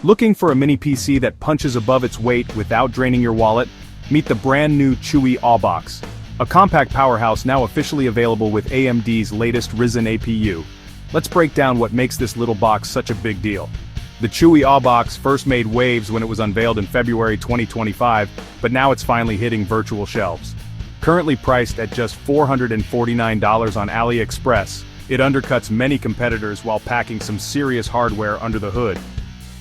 Looking for a mini PC that punches above its weight without draining your wallet? Meet the brand new Chuwi AuBox, a compact powerhouse now officially available with AMD's latest Ryzen APU. Let's break down what makes this little box such a big deal. The Chuwi AuBox first made waves when it was unveiled in February 2025, but now it's finally hitting virtual shelves. Currently priced at just $449 on AliExpress, it undercuts many competitors while packing some serious hardware under the hood.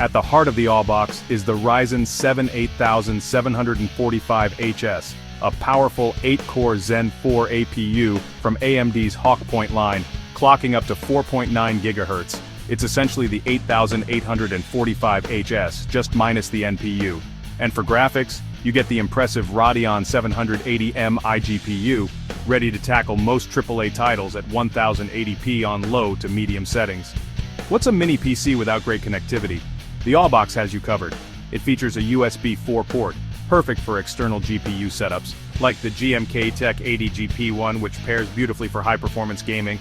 At the heart of the AuBox is the Ryzen 7 8745HS, a powerful 8-core Zen 4 APU from AMD's Hawkpoint line, clocking up to 4.9 GHz. It's essentially the 8845HS, just minus the NPU. And for graphics, you get the impressive Radeon 780M iGPU, ready to tackle most AAA titles at 1080p on low to medium settings. What's a mini PC without great connectivity? The AuBox has you covered. It features a USB 4 port, perfect for external GPU setups, like the GMK Tech 80GP one, which pairs beautifully for high-performance gaming.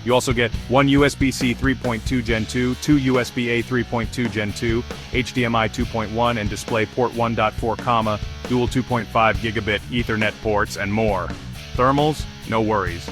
You also get one USB-C 3.2 Gen 2, two USB-A 3.2 Gen 2, HDMI 2.1 and DisplayPort 1.4, dual 2.5 gigabit Ethernet ports, and more. Thermals? No worries.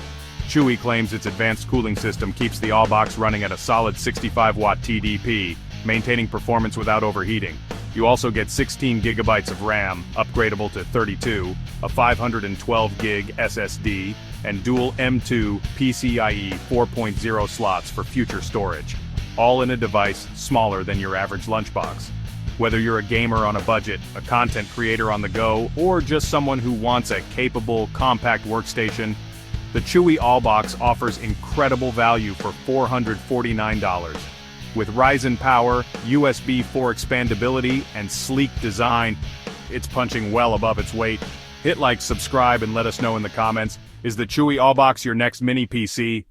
Chuwi claims its advanced cooling system keeps the AuBox running at a solid 65-watt TDP, maintaining performance without overheating. You also get 16 gigabytes of RAM, upgradeable to 32, a 512 gig SSD, and dual M2 PCIe 4.0 slots for future storage, all in a device smaller than your average lunchbox. Whether you're a gamer on a budget, a content creator on the go, or just someone who wants a capable, compact workstation, the Chuwi AuBox offers incredible value for $449. With Ryzen power, USB 4 expandability, and sleek design, it's punching well above its weight. Hit like, subscribe, and let us know in the comments, is the Chuwi AuBox your next mini PC?